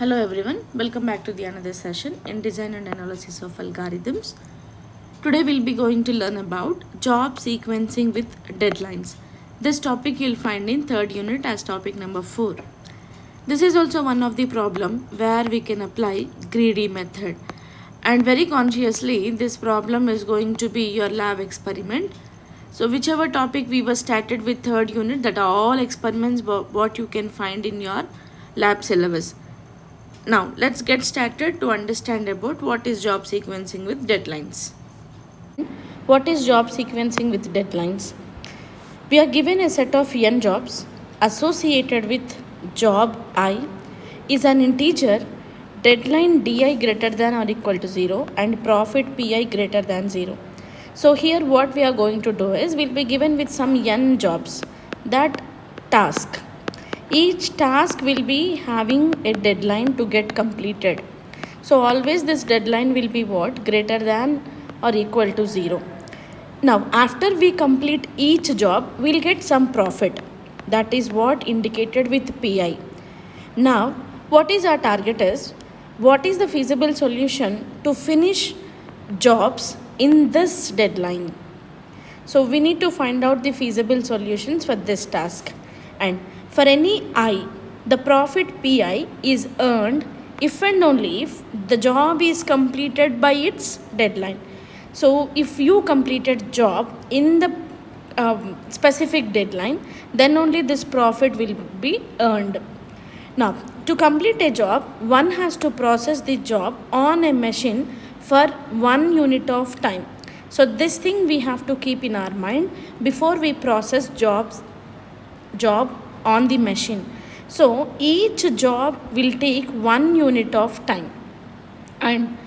Hello everyone, welcome back to the another session in design and analysis of algorithms. Today we'll be going to learn about job sequencing with deadlines. This topic you'll find in third unit as topic number 4. This is also one of the problem where we can apply greedy method, and very consciously this problem is going to be your lab experiment. So whichever topic we were started with third unit, that are all experiments what you can find in your lab syllabus. Now let's get started to understand about what is job sequencing with deadlines. What is job sequencing with deadlines? We are given a set of n jobs associated with job I is an integer, deadline di greater than or equal to 0 and profit pi greater than 0. So here what we are going to do is we'll be given with some n jobs, that task. Each task will be having a deadline to get completed. So always this deadline will be what? Greater than or equal to 0. Now after we complete each job, we'll get some profit. That is what indicated with pi. Now what is our target is? What is the feasible solution to finish jobs in this deadline? So we need to find out the feasible solutions for this task. And for any I, the profit pi is earned if and only if the job is completed by its deadline. So if you completed job in the specific deadline, then only this profit will be earned. Now to complete a job, one has to process the job on a machine for 1 unit of time. So this thing we have to keep in our mind before we process job on the machine. So each job will take 1 unit of time, and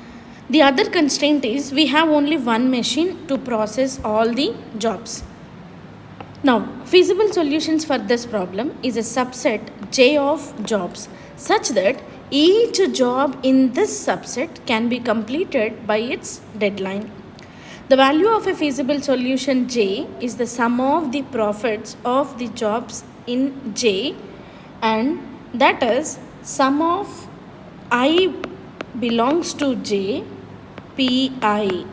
the other constraint is we have only one machine to process all the jobs. Now feasible solutions for this problem is a subset J of jobs such that each job in this subset can be completed by its deadline. The value of a feasible solution J is the sum of the profits of the jobs in J, and that is sum of I belongs to J pi.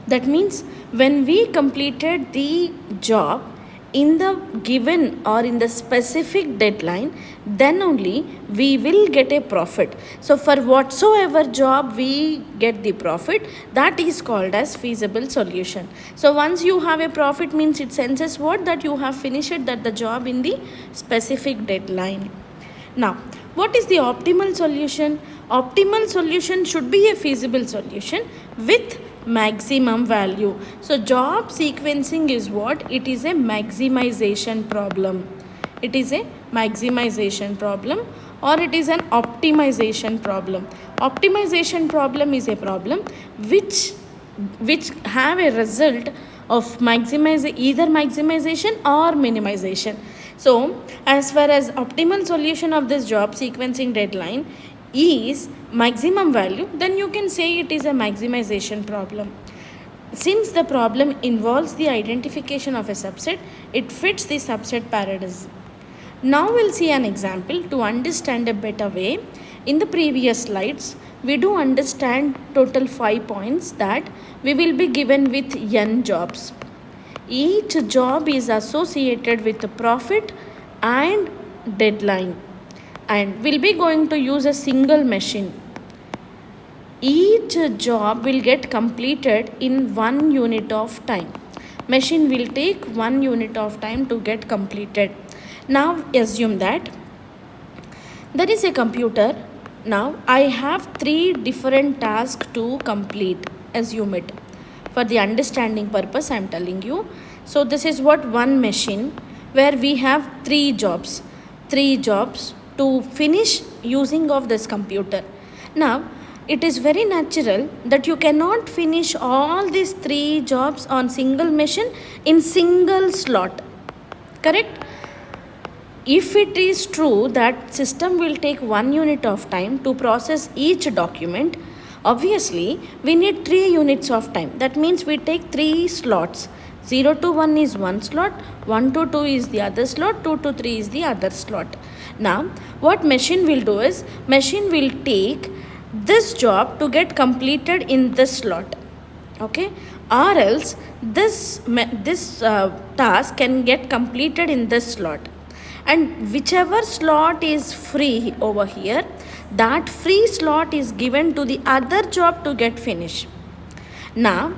That means when we completed the job in the given or in the specific deadline, then only we will get a profit. So for whatsoever job we get the profit, that is called as feasible solution. So once you have a profit means it senses what? That you have finished that the job in the specific deadline. Now what is the optimal solution? Optimal solution should be a feasible solution with maximum value. So job sequencing is what? It is a maximization problem. It is a maximization problem, or it is an optimization problem. Optimization problem is a problem which have a result of either maximization or minimization. So as far as optimal solution of this job sequencing deadline is maximum value, then you can say it is a maximization problem. Since the problem involves the identification of a subset, it fits the subset paradigm. Now we'll see an example to understand a better way. In the previous slides, we do understand total 5 points that we will be given with n jobs. Each job is associated with a profit and deadline, and we'll be going to use a single machine. Each job will get completed in 1 unit of time. Machine will take 1 unit of time to get completed. Now assume that there is a computer. Now I have 3 different tasks to complete. Assume it. For the understanding purpose I am telling you. So this is what one machine where we have 3 jobs. 3 jobs to finish using of this computer. Now it is very natural that you cannot finish all these 3 jobs on single machine in single slot. Correct? If it is true that system will take 1 unit of time to process each document, obviously we need 3 units of time. That means we take 3 slots. 0 to 1 is one slot, 1 to 2 is the other slot, 2 to 3 is the other slot. Now what machine will do is, machine will take this job to get completed in this slot, okay, or else this task can get completed in this slot, and whichever slot is free over here, that free slot is given to the other job to get finished. Now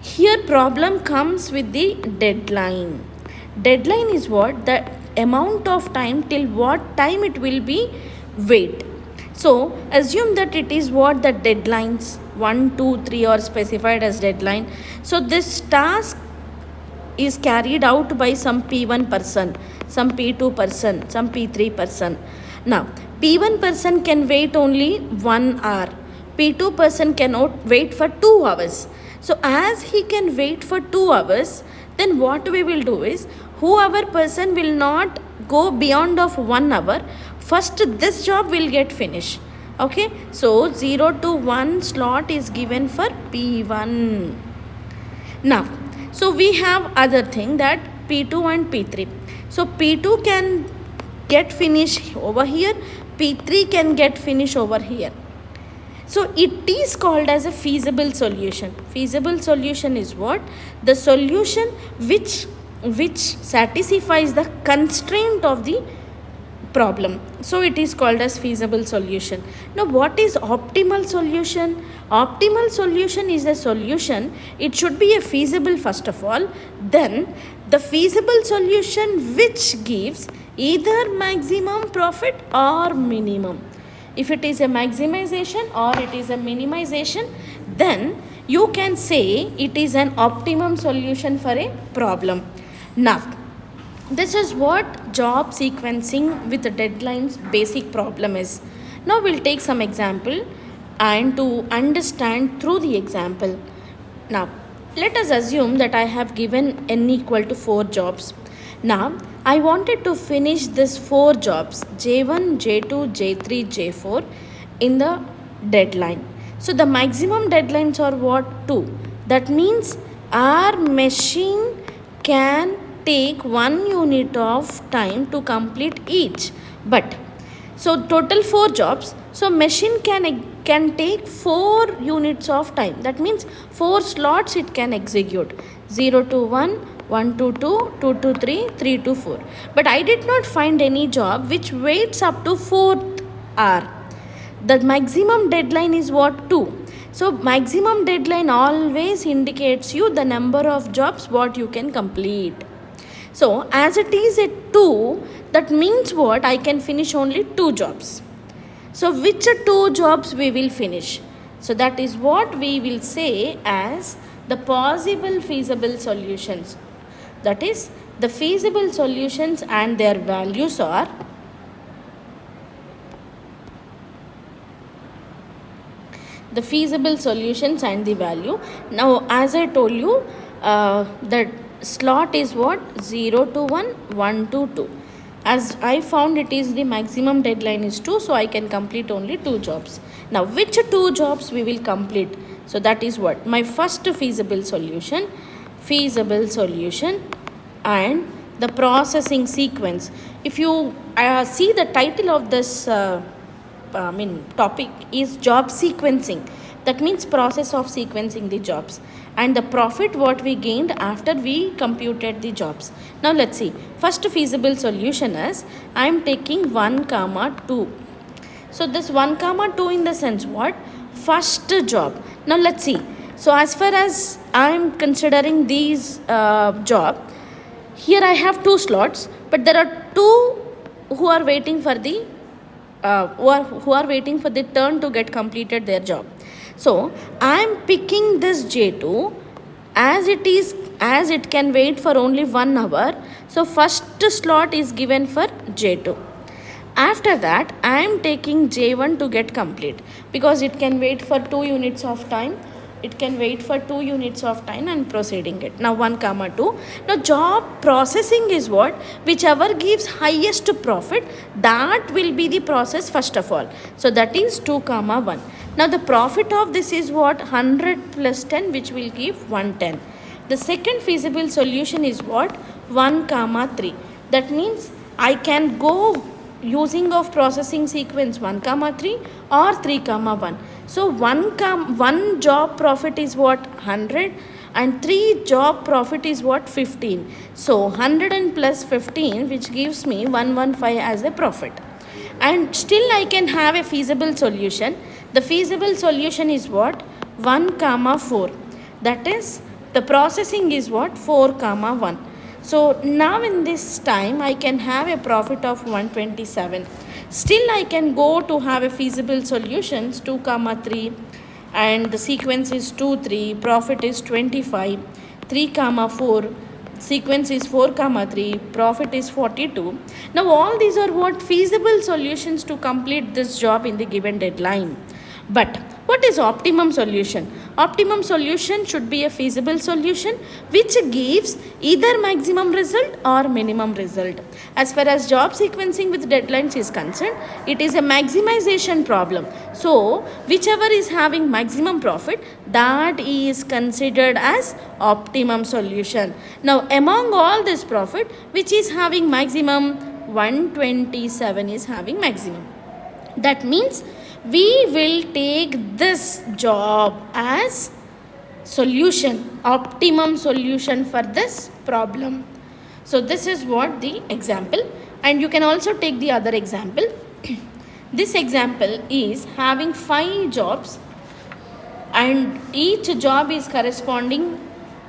here problem comes with the deadline. Deadline is what? The amount of time till what time it will be wait. So assume that it is what? The deadlines 1, 2, 3 are specified as deadline. So this task is carried out by some P1 person, some P2 person, some P3 person. Now P1 person can wait only 1 hour, P2 person cannot wait for 2 hours. So as he can wait for 2 hours, then what we will do is, whoever person will not go beyond of 1 hour, first this job will get finished. Okay, so 0 to 1 slot is given for P1. Now so we have other thing, that P2 and P3. So P2 can get finished over here, P3 can get finished over here. So it is called as a feasible solution. Feasible solution is what? The solution which satisfies the constraint of the problem. So it is called as feasible solution. Now what is optimal solution? Optimal solution is a solution, it should be a feasible first of all, then the feasible solution which gives either maximum profit or minimum. If it is a maximization or it is a minimization, then you can say it is an optimum solution for a problem. Now this is what job sequencing with deadlines basic problem is. Now we'll take some example and to understand through the example. Now let us assume that I have given n equal to 4 jobs. Now I wanted to finish this 4 jobs, J1, J2, J3, J4 in the deadline. So the maximum deadlines are what? 2. That means our machine can take 1 unit of time to complete each. But so total 4 jobs, so machine can take 4 units of time. That means 4 slots it can execute. 0 to 1, 1 to 2, 2 to 3, 3 to 4. But I did not find any job which waits up to 4th hour. The maximum deadline is what? 2. So maximum deadline always indicates you the number of jobs what you can complete. So as it is at 2, that means what? I can finish only 2 jobs. So which 2 jobs we will finish? So that is what we will say as the possible feasible solutions. That is, the feasible solutions and their values are the feasible solutions and the value. Now as I told you, the slot is what? 0 to 1, 1 to 2. As I found it is the maximum deadline is 2, so I can complete only 2 jobs. Now which 2 jobs we will complete? So that is what? My first feasible solution and the processing sequence. If you see the title of this topic is job sequencing. That means process of sequencing the jobs and the profit what we gained after we computed the jobs. Now let's see. First feasible solution is I am taking 1, 2. So this 1, 2 in the sense what? First job. Now let's see. So as far as I am considering these job, here I have 2 slots, but there are 2 who are waiting for the who are waiting for the turn to get completed their job. So I am picking this J2 as it can wait for only 1 hour. So first slot is given for J2. After that I am taking J1 to get complete because it can wait for 2 units of time. It can wait for 2 units of time and proceeding it. Now 1, 2. Now job processing is what? Whichever gives highest profit, that will be the process first of all. So that is 2, 1. Now the profit of this is what? 100 plus 10, which will give 110. The second feasible solution is what? 1 comma 3. That means I can go using of processing sequence 1 comma 3 or 3 comma 1. So 1 job profit is what? 100, and 3 job profit is what? 15. So 100 and plus 15, which gives me 115 as a profit. And still I can have a feasible solution. The feasible solution is what? 1 comma 4. That is, the processing is what? 4 comma 1. So now in this time I can have a profit of 127. Still I can go to have a feasible solutions 2 comma 3, and the sequence is 2 3, profit is 25. 3 comma 4, sequence is 4 comma 3, profit is 42. Now all these are what? Feasible solutions to complete this job in the given deadline. But what is optimum solution? Optimum solution should be a feasible solution which gives either maximum result or minimum result. As far as job sequencing with deadlines is concerned, it is a maximization problem. So whichever is having maximum profit, that is considered as optimum solution. Now among all this profit, which is having maximum? 127 is having maximum. That means we will take this job as solution, optimum solution for this problem. So this is what the example, and you can also take the other example. This example is having 5 jobs, and each job is corresponding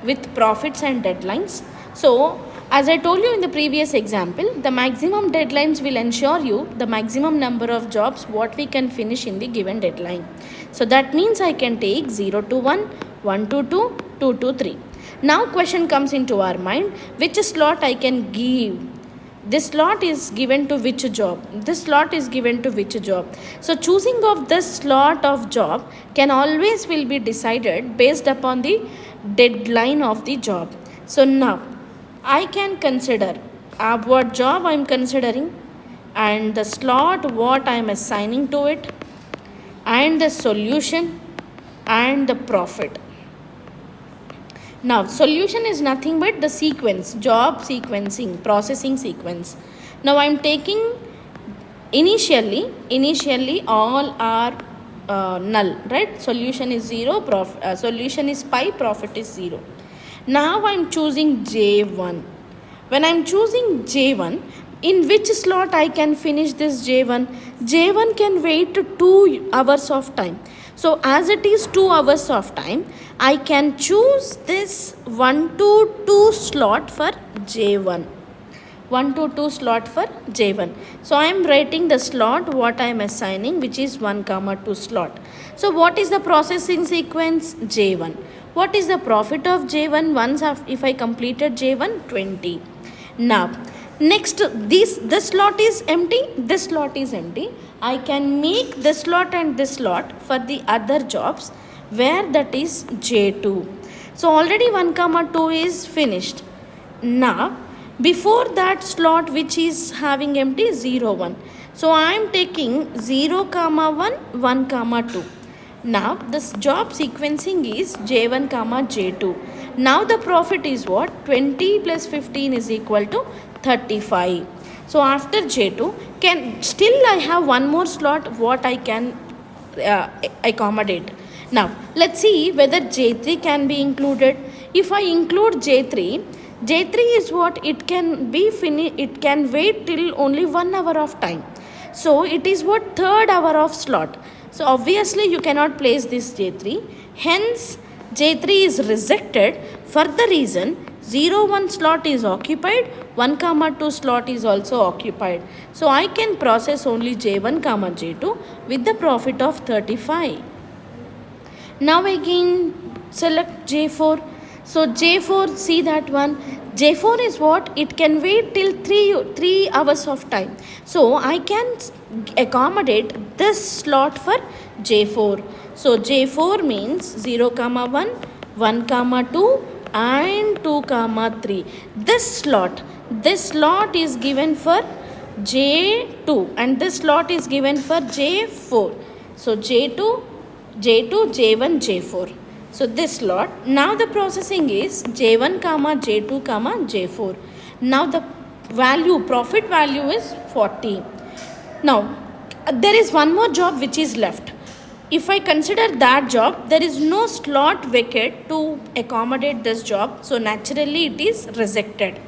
with profits and deadlines. So as I told you in the previous example, the maximum deadlines will ensure you the maximum number of jobs what we can finish in the given deadline. So that means I can take 0 to 1, 1 to 2, 2 to 3. Now question comes into our mind, which slot I can give? This slot is given to which job? This slot is given to which job? So choosing of this slot of job can always will be decided based upon the deadline of the job. So now I can consider what job I am considering, and the slot what I am assigning to it, and the solution and the profit. Now solution is nothing but the sequence, job sequencing, processing sequence. Now I am taking initially all are null, right? Solution is 0, solution is pi, profit is 0. Now I am choosing J1. When I am choosing J1, in which slot I can finish this J1? J1 can wait 2 hours of time. So as it is 2 hours of time, I can choose this 1 to 2 slot for J1. 1 to 2 slot for J1. So I am writing the slot what I am assigning, which is 1 comma 2 slot. So what is the processing sequence? J1. What is the profit of J1 once if I completed J1? 20. Now next, this slot is empty, this slot is empty. I can make this slot and this slot for the other jobs where that is J2. So already 1 comma 2 is finished. Now before that slot which is having empty, 0 1. So I am taking 0 comma 1, 1 comma 2. Now this job sequencing is J1 comma J2. Now the profit is what? 20 plus 15 is equal to 35. So after J2, can still I have one more slot what I can accommodate. Now let's see whether J3 can be included. If I include J3 is what? It can be it can wait till only 1 hour of time. So it is what? 3rd hour of slot. So obviously you cannot place this J3. Hence J3 is rejected for the reason 0 1 slot is occupied, 1 comma 2 slot is also occupied. So I can process only J1 comma J2 with the profit of 35. Now again select J4. So J4, see that one. J4 is what? It can wait till 3 hours of time. So I can accommodate this slot for J4. So J4 means 0 comma 1, 1 comma 2 and 2 comma 3. This slot is given for J2 and this slot is given for J4. So J2, J1, J4. So this lot, now the processing is J1 comma J2 comma J4. Now the value, profit value is 40. Now there is one more job which is left. If I consider that job, there is no slot vacant to accommodate this job. So naturally it is rejected.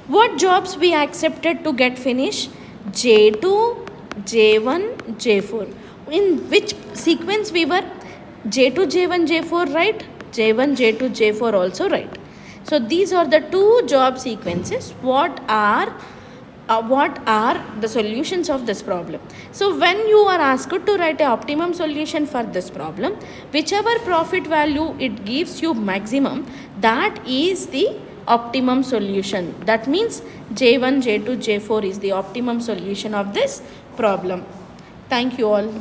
What jobs we accepted to get finished? J2, J1, J4. In which sequence we were? J2, J1, J4, right? J1, J2, J4 also, right? So these are the two job sequences. What are the solutions of this problem? So when you are asked to write a optimum solution for this problem, whichever profit value it gives you maximum, that is the optimum solution. That means J1, J2, J4 is the optimum solution of this problem. Thank you all.